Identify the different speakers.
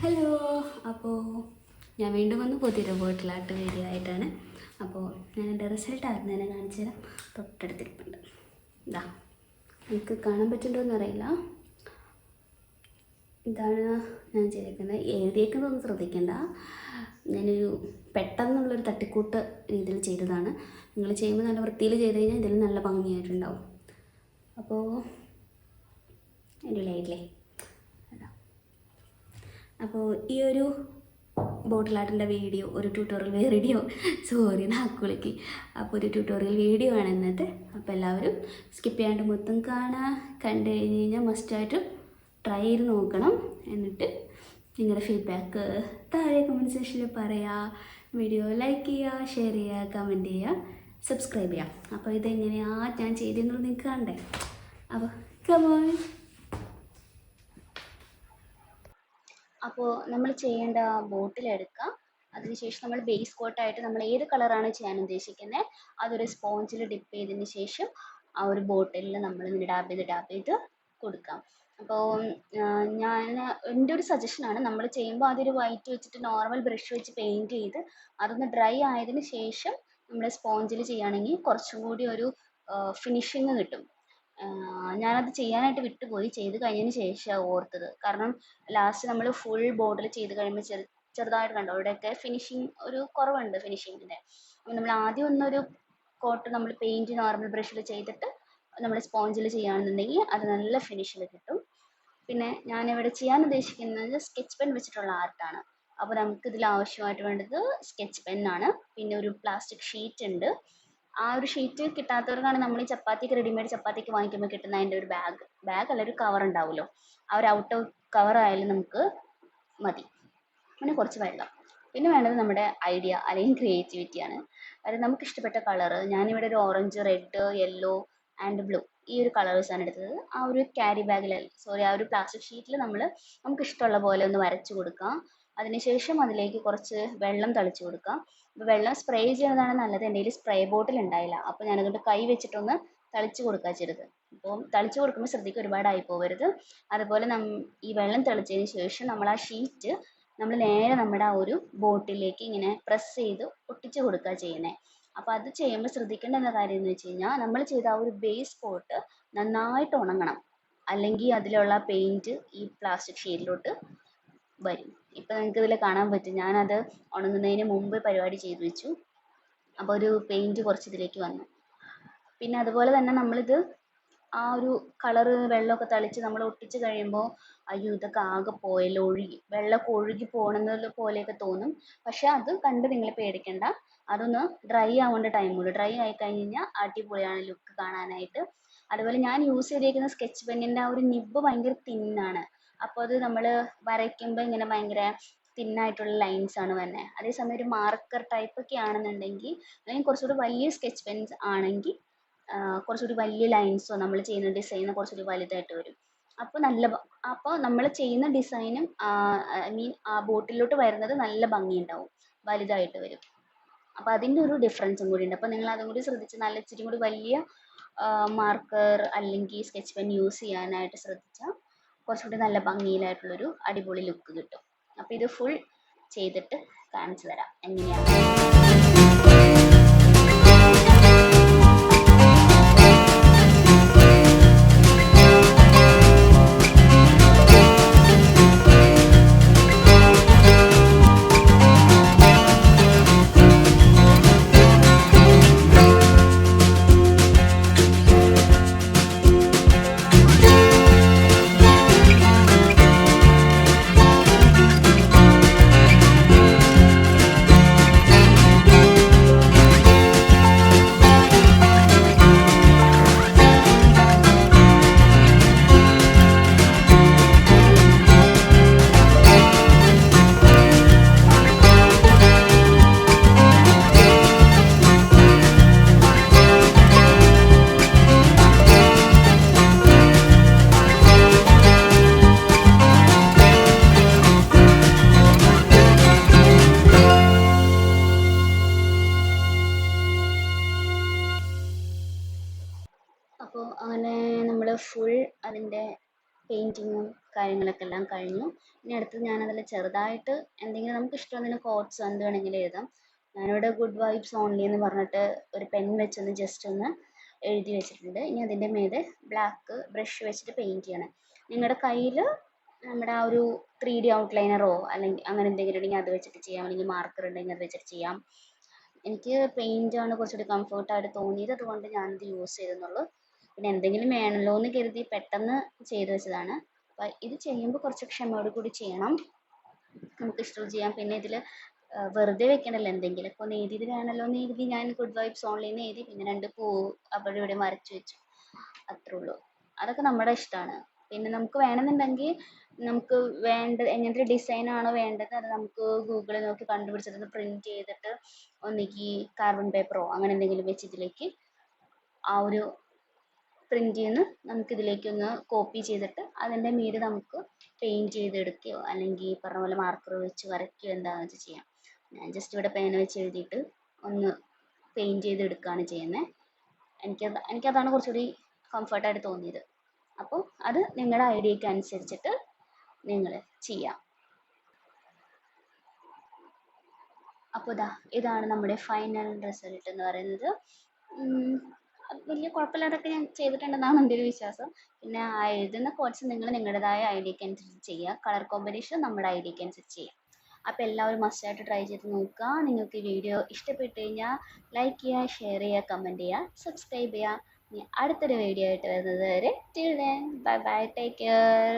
Speaker 1: Hello. അപ്പോൾ ഞാൻ വീണ്ടും വന്ന് പുതിയൊരു ബോട്ടിലാട്ട് വീഡിയോ ആയിട്ടാണ്. അപ്പോൾ ഞാൻ എൻ്റെ റിസൾട്ട് ആദ്യം തന്നെ കാണിച്ചു തരാം. തൊട്ടടുത്തിരിപ്പുണ്ട്. ഇതാ, എനിക്ക് കാണാൻ പറ്റുന്നുണ്ടോയെന്ന് അറിയില്ല. ഇതാണ് ഞാൻ ചെയ്തേക്കുന്നത്. എഴുതിയേക്കുന്നതൊന്നും ശ്രദ്ധിക്കേണ്ട. ഞാനൊരു പെട്ടെന്നുള്ളൊരു തട്ടിക്കൂട്ട് രീതിയിൽ ചെയ്തതാണ്. നിങ്ങൾ ചെയ്യുമ്പോൾ നല്ല വൃത്തിയിൽ ചെയ്ത് കഴിഞ്ഞാൽ ഇതിൽ നല്ല ഭംഗിയായിട്ടുണ്ടാവും. അപ്പോൾ അടിപൊളിയായില്ലേ? അപ്പോൾ ഈ ഒരു ബോട്ടിൽ ആർട്ടിൻ്റെ വീഡിയോ ഒരു നാക്കുളിക്ക് അപ്പോൾ ഒരു ട്യൂട്ടോറിയൽ വീഡിയോ ആണ് ഇന്നത്തെ. അപ്പോൾ എല്ലാവരും സ്കിപ്പ് ചെയ്യാണ്ട് മൊത്തം കാണാൻ കണ്ടു കഴിഞ്ഞ് കഴിഞ്ഞാൽ മസ്റ്റായിട്ടും ട്രൈ ചെയ്ത് നോക്കണം. എന്നിട്ട് നിങ്ങളുടെ ഫീഡ്ബാക്ക് താഴെ കമൻറ്റ് സെക്ഷനിൽ പറയുക. വീഡിയോ ലൈക്ക് ചെയ്യുക, ഷെയർ ചെയ്യുക, കമൻറ്റ് ചെയ്യുക, സബ്സ്ക്രൈബ് ചെയ്യാം. അപ്പോൾ ഇതെങ്ങനെയാണ് ഞാൻ ചെയ്തെന്നുള്ളത് നിങ്ങൾക്ക് കണ്ടേ. അപ്പോൾ കമോൺ. അപ്പോൾ നമ്മൾ ചെയ്യേണ്ട ബോട്ടിലെടുക്കുക. അതിനുശേഷം നമ്മൾ ബേസ് കോട്ടായിട്ട് നമ്മൾ ഏത് കളറാണ് ചെയ്യാൻ ഉദ്ദേശിക്കുന്നത് അതൊരു സ്പോഞ്ചിൽ ഡിപ്പ് ചെയ്തതിന് ശേഷം ആ ഒരു ബോട്ടിലിൽ നമ്മൾ ഇങ്ങനെ ടാപ്പ് ചെയ്ത് കൊടുക്കാം. അപ്പോൾ എൻ്റെ ഒരു സജഷനാണ്, നമ്മൾ ചെയ്യുമ്പോൾ അതൊരു വൈറ്റ് വെച്ചിട്ട് നോർമൽ ബ്രഷ് വെച്ച് പെയിൻറ്റ് ചെയ്ത് അതൊന്ന് ഡ്രൈ ആയതിന് ശേഷം നമ്മൾ സ്പോഞ്ചിൽ ചെയ്യുകയാണെങ്കിൽ കുറച്ചും കൂടി ഒരു ഫിനിഷിങ് കിട്ടും. ഞാനത് ചെയ്യാനായിട്ട് വിട്ടുപോയി. ചെയ്ത് കഴിഞ്ഞതിന് ശേഷമാണ് ഓർത്തത്. കാരണം ലാസ്റ്റ് നമ്മൾ ഫുൾ ബോർഡിൽ ചെയ്ത് കഴിയുമ്പോൾ ചെറുതായിട്ട് കണ്ടോ ഇവിടെയൊക്കെ ഫിനിഷിങ് ഒരു കുറവുണ്ട് ഫിനിഷിങ്ങിൻ്റെ. അപ്പോൾ നമ്മൾ ആദ്യം ഒന്നൊരു കോട്ട് നമ്മൾ പെയിൻറ്റ് നോർമൽ ബ്രഷിൽ ചെയ്തിട്ട് നമ്മൾ സ്പോഞ്ചിൽ ചെയ്യുകയാണെന്നുണ്ടെങ്കിൽ അത് നല്ല ഫിനിഷിൽ കിട്ടും. പിന്നെ ഞാനിവിടെ ചെയ്യാൻ ഉദ്ദേശിക്കുന്നത് സ്കെച്ച് പെൻ വെച്ചിട്ടുള്ള ആർട്ടാണ്. അപ്പോൾ നമുക്കിതിൽ ആവശ്യമായിട്ട് വേണ്ടത് സ്കെച്ച് പെന്നാണ്. പിന്നെ ഒരു പ്ലാസ്റ്റിക് ഷീറ്റ് ഉണ്ട്. ആ ഒരു ഷീറ്റ് കിട്ടാത്തവർക്കാണ് നമ്മൾ ഈ ചപ്പാത്തിക്ക് റെഡിമെയ്ഡ് ചപ്പാത്തിക്ക് വാങ്ങിക്കുമ്പോൾ കിട്ടുന്ന അതിൻ്റെ ഒരു ബാഗ് അല്ല ഒരു കവർ ഉണ്ടാവുമല്ലോ, ആ ഒരു ഔട്ട് കവർ ആയാലും നമുക്ക് മതി. പിന്നെ കുറച്ച് വെള്ളം. പിന്നെ വേണ്ടത് നമ്മുടെ ഐഡിയ അല്ലെങ്കിൽ ക്രിയേറ്റിവിറ്റിയാണ്. അതായത് നമുക്ക് ഇഷ്ടപ്പെട്ട കളറ്, ഞാനിവിടെ ഒരു orange, red, yellow and blue ഈ ഒരു കളേഴ്സാണ് എടുത്തത്. ആ ഒരു ക്യാരി ബാഗിൽ ആ ഒരു പ്ലാസ്റ്റിക് ഷീറ്റിൽ നമുക്ക് ഇഷ്ടമുള്ള പോലെ ഒന്ന് വരച്ചു കൊടുക്കാം. അതിനുശേഷം അതിലേക്ക് കുറച്ച് വെള്ളം തളിച്ചു കൊടുക്കാം. അപ്പോൾ വെള്ളം സ്പ്രേ ചെയ്യുന്നതാണ് നല്ലത്. എൻ്റെ കയ്യിൽ സ്പ്രേ ബോട്ടിൽ ഉണ്ടായില്ല, അപ്പോൾ ഞാനതുകൊണ്ട് കൈ വെച്ചിട്ടൊന്ന് തളിച്ചു കൊടുക്കുക ചെയ്തത്. അപ്പോൾ തളിച്ചു കൊടുക്കുമ്പോൾ ശ്രദ്ധിക്കുക ഒരുപാടായി പോകരുത്. അതുപോലെ ഈ വെള്ളം തളിച്ചതിന് ശേഷം നമ്മൾ ആ ഷീറ്റ് നമ്മൾ നേരെ നമ്മുടെ ആ ഒരു ബോട്ടിലേക്ക് ഇങ്ങനെ പ്രസ് ചെയ്ത് ഒട്ടിച്ചു കൊടുക്കുക ചെയ്യുന്നത്. അപ്പോൾ അത് ചെയ്യുമ്പോൾ ശ്രദ്ധിക്കേണ്ട എന്താ കാര്യം എന്ന് വെച്ച് കഴിഞ്ഞാൽ നമ്മൾ ചെയ്ത ആ ഒരു ബേസ് കോട്ട് നന്നായിട്ട് ഉണങ്ങണം. അല്ലെങ്കിൽ അതിലുള്ള പെയിൻറ്റ് ഈ പ്ലാസ്റ്റിക് ഷീറ്റിലോട്ട് വരും. ഇപ്പം നിങ്ങൾക്ക് ഇതിൽ കാണാൻ പറ്റും, ഞാനത് ഉണങ്ങുന്നതിന് മുമ്പ് പരിപാടി ചെയ്തു വെച്ചു. അപ്പോൾ ഒരു പെയിൻറ്റ് കുറച്ച് ഇതിലേക്ക് വന്നു. പിന്നെ അതുപോലെ തന്നെ നമ്മളിത് ആ ഒരു കളറ് വെള്ളമൊക്കെ തളിച്ച് നമ്മൾ ഒട്ടിച്ച് കഴിയുമ്പോൾ അയ്യോ ഇതൊക്കെ ആകെ പോയല്ലോ, വെള്ളമൊക്കെ ഒഴുകി പോകണമെന്നത് പോലെയൊക്കെ തോന്നും. പക്ഷെ അത് കണ്ട് നിങ്ങൾ പേടിക്കണ്ട. അതൊന്ന് ഡ്രൈ ആവേണ്ട ടൈമുള്ളൂ. ഡ്രൈ ആയി കഴിഞ്ഞ് കഴിഞ്ഞാൽ അടിപൊളിയാണ് ലുക്ക് കാണാനായിട്ട്. അതുപോലെ ഞാൻ യൂസ് ചെയ്തിരിക്കുന്ന സ്കെച്ച് പെന്നിൻ്റെ ആ ഒരു നിബ്ബ് ഭയങ്കര തിന്നാണ്. അപ്പോൾ അത് നമ്മൾ വരയ്ക്കുമ്പോൾ ഇങ്ങനെ ഭയങ്കര തിന്നായിട്ടുള്ള ലൈൻസ് ആണ് വരുന്നത്. അതേസമയം ഒരു മാർക്കർ ടൈപ്പ് ഒക്കെ ആണെന്നുണ്ടെങ്കിൽ അല്ലെങ്കിൽ കുറച്ചുകൂടി വലിയ സ്കെച്ച് പെൻസ് ആണെങ്കിൽ കുറച്ചുകൂടി വലിയ ലൈൻസോ നമ്മൾ ചെയ്യുന്ന ഡിസൈനോ കുറച്ചുകൂടി വലുതായിട്ട് വരും. അപ്പോൾ നമ്മൾ ചെയ്യുന്ന ഡിസൈനും ആ ബോട്ടിലോട്ട് വരുന്നത് നല്ല ഭംഗിയുണ്ടാവും, വലുതായിട്ട് വരും. അപ്പോൾ അതിൻ്റെ ഒരു ഡിഫറൻസും കൂടി ഉണ്ട്. അപ്പോൾ നിങ്ങൾ അതും കൂടി ശ്രദ്ധിച്ച് നല്ല ഇച്ചിരി കൂടി വലിയ മാർക്കർ അല്ലെങ്കിൽ സ്കെച്ച് പെൻ യൂസ് ചെയ്യാനായിട്ട് ശ്രദ്ധിച്ചാൽ കുറച്ചുകൂടി നല്ല ഭംഗിയിലായിട്ടുള്ളൊരു അടിപൊളി ലുക്ക് കിട്ടും. അപ്പോൾ ഇത് ഫുൾ ചെയ്തിട്ട് കാണിച്ചു തരാം എങ്ങനെയാണ്. അപ്പോൾ അങ്ങനെ നമ്മൾ ഫുൾ അതിൻ്റെ പെയിൻറ്റിങ്ങും കാര്യങ്ങളൊക്കെ എല്ലാം കഴിഞ്ഞു. ഇനി അടുത്തത് ഞാനതിൽ ചെറുതായിട്ട് എന്തെങ്കിലും നമുക്ക് ഇഷ്ടമുള്ള കോട്ട്സ് എന്ത് വേണമെങ്കിലും എഴുതാം. ഞാനിവിടെ ഗുഡ് വൈബ്സ് ഓൺലി എന്ന് പറഞ്ഞിട്ട് ഒരു പെൻ വെച്ചൊന്ന് ജസ്റ്റ് ഒന്ന് എഴുതി വെച്ചിട്ടുണ്ട്. ഇനി അതിൻ്റെ മീതെ ബ്ലാക്ക് ബ്രഷ് വെച്ചിട്ട് പെയിൻറ്റ് ചെയ്യണം. നിങ്ങളുടെ കയ്യിൽ നമ്മുടെ ആ ഒരു 3D ഔട്ട്ലൈനറോ അല്ലെങ്കിൽ അങ്ങനെ എന്തെങ്കിലും ഉണ്ടെങ്കിൽ അത് വെച്ചിട്ട് ചെയ്യാം, അല്ലെങ്കിൽ മാർക്കർ ഉണ്ടെങ്കിൽ അത് വെച്ചിട്ട് ചെയ്യാം. എനിക്ക് പെയിൻ്റാണ് കുറച്ചുകൂടി കംഫർട്ടായിട്ട് തോന്നിയത്, അതുകൊണ്ട് ഞാനത് യൂസ് ചെയ്തെന്നുള്ളൂ. പിന്നെ എന്തെങ്കിലും വേണമല്ലോ എന്ന് കരുതി പെട്ടെന്ന് ചെയ്തു വെച്ചതാണ്. അപ്പം ഇത് ചെയ്യുമ്പോൾ കുറച്ച് ക്ഷമയോട് കൂടി ചെയ്യണം, നമുക്ക് ഇഷ്ടമുള്ളത് ചെയ്യാം. പിന്നെ ഇതിൽ വെറുതെ വെക്കണമല്ലോ, എന്തെങ്കിലുമൊക്കെ ഒന്ന് എഴുതിയത് വേണമല്ലോ എന്ന് എഴുതി ഞാൻ ഗുഡ് വൈബ്സ് ഓൺലൈനിൽ എഴുതി, പിന്നെ 2 പൂ അവിടെ ഇവിടെ വരച്ച് വെച്ചു, അത്രേ ഉള്ളൂ. അതൊക്കെ നമ്മുടെ ഇഷ്ടമാണ്. പിന്നെ നമുക്ക് വേണമെന്നുണ്ടെങ്കിൽ നമുക്ക് എങ്ങനത്തെ ഡിസൈനാണോ വേണ്ടത് അത് നമുക്ക് ഗൂഗിളിൽ നോക്കി കണ്ടുപിടിച്ചിട്ട് പ്രിൻറ്റ് ചെയ്തിട്ട് ഒന്നുകിൽ കാർബൺ പേപ്പറോ അങ്ങനെ എന്തെങ്കിലും വെച്ച് ഇതിലേക്ക് ആ ഒരു പ്രിൻ്റ് നിന്ന് നമുക്കിതിലേക്കൊന്ന് കോപ്പി ചെയ്തിട്ട് അതിൻ്റെ മീതെ നമുക്ക് പെയിൻറ്റ് ചെയ്തെടുക്കുകയോ അല്ലെങ്കിൽ പറഞ്ഞ പോലെ മാർക്കർ വെച്ച് വരയ്ക്കുകയോ എന്താണെന്ന് വെച്ച് ചെയ്യാം. ഞാൻ ജസ്റ്റ് ഇവിടെ പേന വെച്ച് എഴുതിയിട്ട് ഒന്ന് പെയിൻറ്റ് ചെയ്തെടുക്കുകയാണ് ചെയ്യുന്നത്. എനിക്കതാണ് കുറച്ചുകൂടി കംഫർട്ടായിട്ട് തോന്നിയത്. അപ്പോൾ അത് നിങ്ങളുടെ ഐഡിയയ്ക്ക് അനുസരിച്ചിട്ട് നിങ്ങൾ ചെയ്യാം. അപ്പോൾ ഇതാണ് നമ്മുടെ ഫൈനൽ റിസൾട്ട് എന്ന് പറയുന്നത്. വലിയ കുഴപ്പമില്ലാതൊക്കെ ഞാൻ ചെയ്തിട്ടുണ്ടെന്നാണ് എൻ്റെ ഒരു വിശ്വാസം. പിന്നെ ആ എഴുതുന്ന കോഡ്സ് നിങ്ങൾ നിങ്ങളുടേതായ ഐഡിയയ്ക്ക് അനുസരിച്ച് ചെയ്യുക, കളർ കോമ്പിനേഷൻ നമ്മുടെ ഐഡിയയ്ക്ക് അനുസരിച്ച് ചെയ്യാം. അപ്പോൾ എല്ലാവരും മസ്റ്റായിട്ട് ട്രൈ ചെയ്ത് നോക്കുക. നിങ്ങൾക്ക് ഈ വീഡിയോ ഇഷ്ടപ്പെട്ട് കഴിഞ്ഞാൽ ലൈക്ക് ചെയ്യുക, ഷെയർ ചെയ്യുക, കമൻറ്റ് ചെയ്യുക, സബ്സ്ക്രൈബ് ചെയ്യുക. ഇനി അടുത്തൊരു വീഡിയോ ആയിട്ട് വരുന്നത് വരെ till then bye bye, take care.